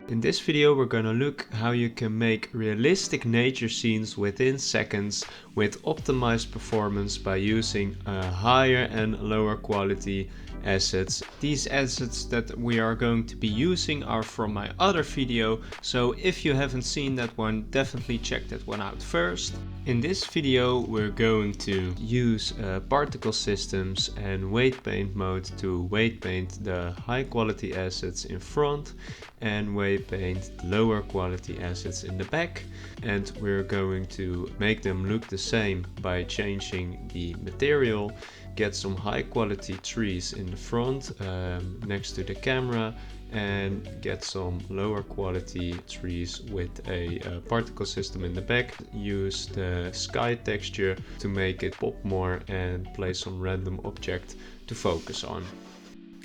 In this video we're gonna look how you can make realistic nature scenes within seconds with optimized performance by using higher and lower quality assets. These assets that we are going to be using are from my other video, so if you haven't seen that one, definitely check that one out first. In this video we're going to use particle systems and weight paint mode to weight paint the high quality assets in front and weight paint lower quality assets in the back, and we're going to make them look the same by changing the material. Get some high quality trees in the front next to the camera and get some lower quality trees with a particle system in the back. Use the sky texture to make it pop more and place some random object to focus on.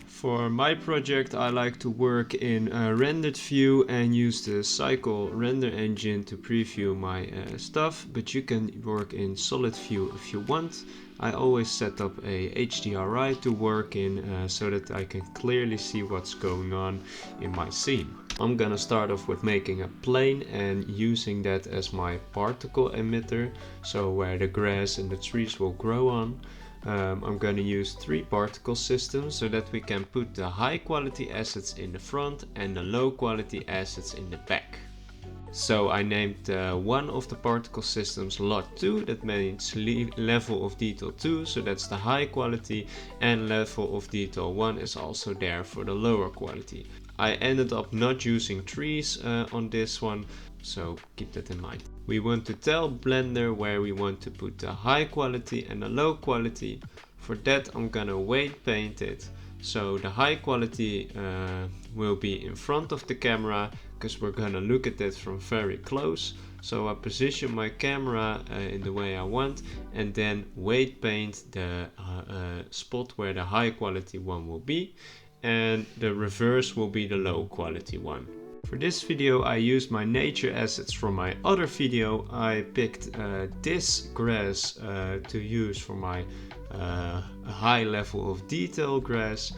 For my project I like to work in a rendered view and use the cycle render engine to preview my stuff, but you can work in solid view if you want. I always set up a HDRI to work in so that I can clearly see what's going on in my scene. I'm gonna start off with making a plane and using that as my particle emitter, so where the grass and the trees will grow on. I'm going to use 3 particle systems so that we can put the high quality assets in the front and the low quality assets in the back. So I named one of the particle systems lot 2, that means level of detail 2, so that's the high quality, and level of detail 1 is also there for the lower quality. I ended up not using trees on this one, so keep that in mind. We want to tell Blender where we want to put the high quality and the low quality. For that I'm gonna weight paint it. So the high quality will be in front of the camera because we're gonna look at it from very close. So I position my camera in the way I want and then weight paint the spot where the high quality one will be, and the reverse will be the low quality one. For this video I used my nature assets from my other video. I picked this grass to use for my high level of detail grass.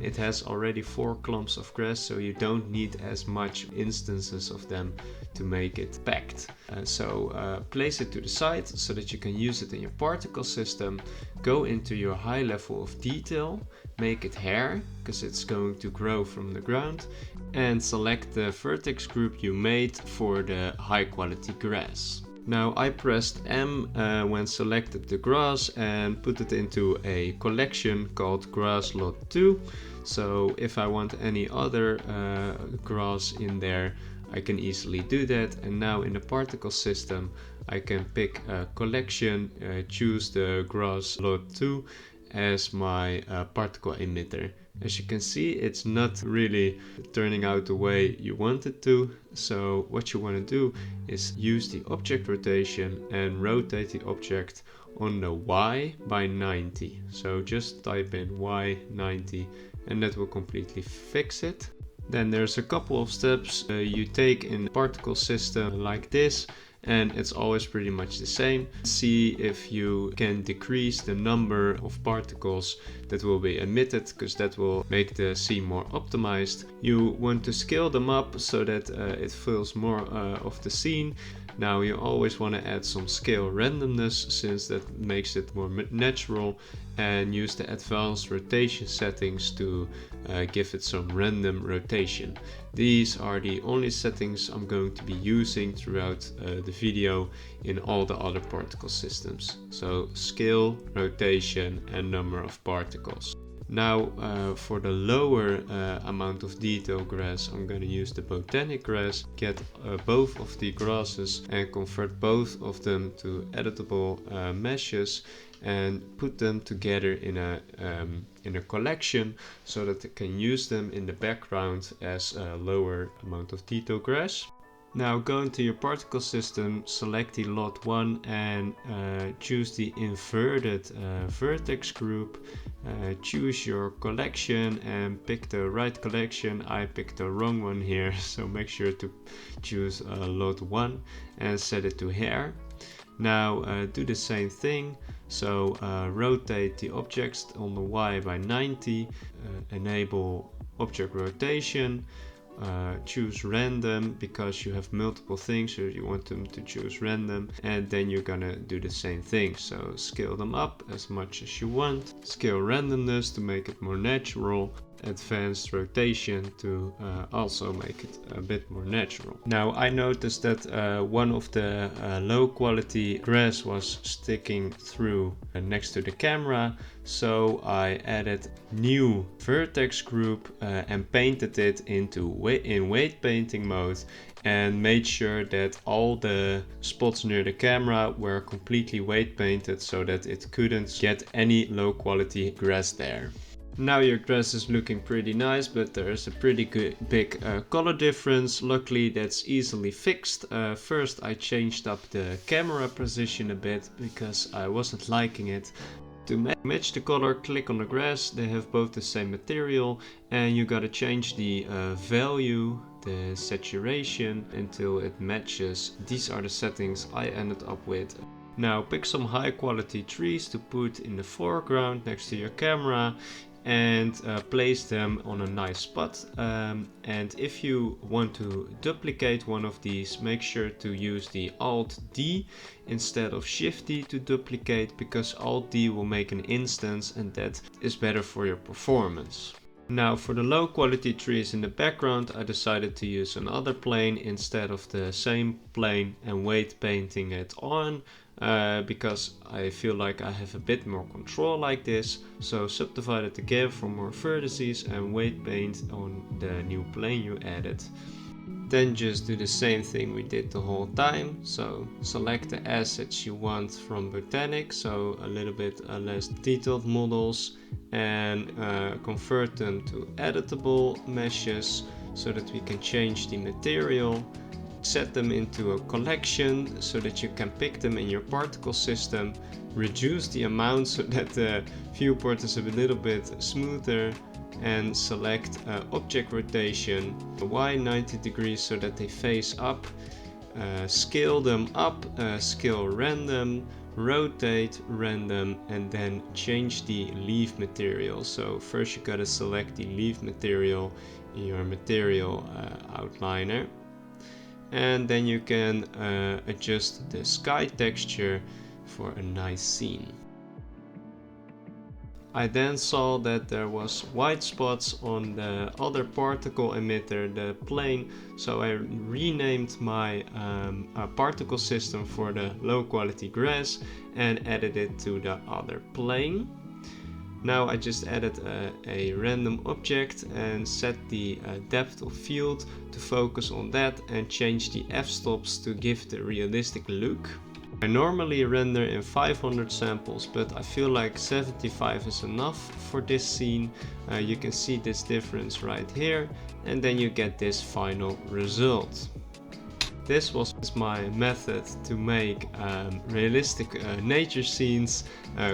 It has already 4 clumps of grass, so you don't need as much instances of them to make it packed. So place it to the side so that you can use it in your particle system. Go into your high level of detail, make it hair because it's going to grow from the ground, and select the vertex group you made for the high quality grass. Now I pressed M when selected the grass and put it into a collection called grass lot 2. So if I want any other grass in there, I can easily do that. And now in the particle system I can pick a collection, choose the grass lot 2 as my particle emitter. As you can see, it's not really turning out the way you want it to. So what you want to do is use the object rotation and rotate the object on the Y by 90. So just type in Y 90 and that will completely fix it. Then there's a couple of steps you take in the particle system like this, and it's always pretty much the same. See if you can decrease the number of particles that will be emitted, because that will make the scene more optimized. You want to scale them up so that it fills more of the scene. Now you always want to add some scale randomness since that makes it more natural, and use the advanced rotation settings to give it some random rotation. These are the only settings I'm going to be using throughout the video in all the other particle systems. So scale, rotation and number of particles. Now for the lower amount of detail grass, I'm going to use the botanic grass. Get both of the grasses and convert both of them to editable meshes and put them together in a collection so that I can use them in the background as a lower amount of detail grass. Now go into your particle system, select the lot 1 and choose the inverted vertex group. Choose your collection and pick the right collection. I picked the wrong one here, so make sure to choose lot 1 and set it to hair. Now do the same thing, so rotate the objects on the Y by 90, enable object rotation, choose random because you have multiple things, so you want them to choose random, and then you're gonna do the same thing. So scale them up as much as you want, scale randomness to make it more natural, advanced rotation to also make it a bit more natural. Now I noticed that one of the low quality grass was sticking through next to the camera, so I added new vertex group and painted it in weight painting mode, and made sure that all the spots near the camera were completely weight painted so that it couldn't get any low quality grass there. Now your grass is looking pretty nice, but there is a pretty big color difference. Luckily that's easily fixed. First I changed up the camera position a bit because I wasn't liking it. To match the color, click on the grass. They have both the same material, and you gotta change the value, the saturation, until it matches. These are the settings I ended up with. Now pick some high quality trees to put in the foreground next to your camera, and place them on a nice spot. And if you want to duplicate one of these, make sure to use the Alt D instead of Shift D to duplicate, because Alt D will make an instance and that is better for your performance. Now for the low quality trees in the background, I decided to use another plane instead of the same plane and weight painting it on, because I feel like I have a bit more control like this. So subdivide it again for more vertices and weight paint on the new plane you added. Then just do the same thing we did the whole time. So select the assets you want from Botanic, so a little bit less detailed models, and convert them to editable meshes so that we can change the material. Set them into a collection so that you can pick them in your particle system. Reduce the amount so that the viewport is a little bit smoother, and select object rotation, Y 90 degrees so that they face up. Scale them up, scale random, rotate random, and then change the leaf material. So first you gotta select the leaf material in your material outliner, and then you can adjust the sky texture for a nice scene. I then saw that there was white spots on the other particle emitter, the plane, so I renamed my particle system for the low quality grass and added it to the other plane. Now I just added a random object and set the depth of field to focus on that, and change the f-stops to give the realistic look. I normally render in 500 samples, but I feel like 75 is enough for this scene. You can see this difference right here, and then you get this final result. This was my method to make realistic nature scenes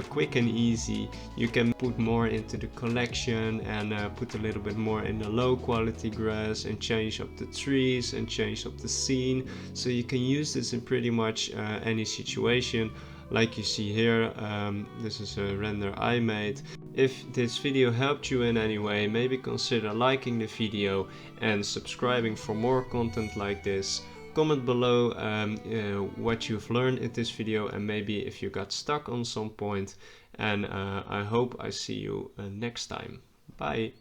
quick and easy. You can put more into the collection and put a little bit more in the low quality grass, and change up the trees and change up the scene. So you can use this in pretty much any situation. Like you see here, this is a render I made. If this video helped you in any way, maybe consider liking the video and subscribing for more content like this. Comment below what you've learned in this video, and maybe if you got stuck on some point. And I hope I see you next time. Bye!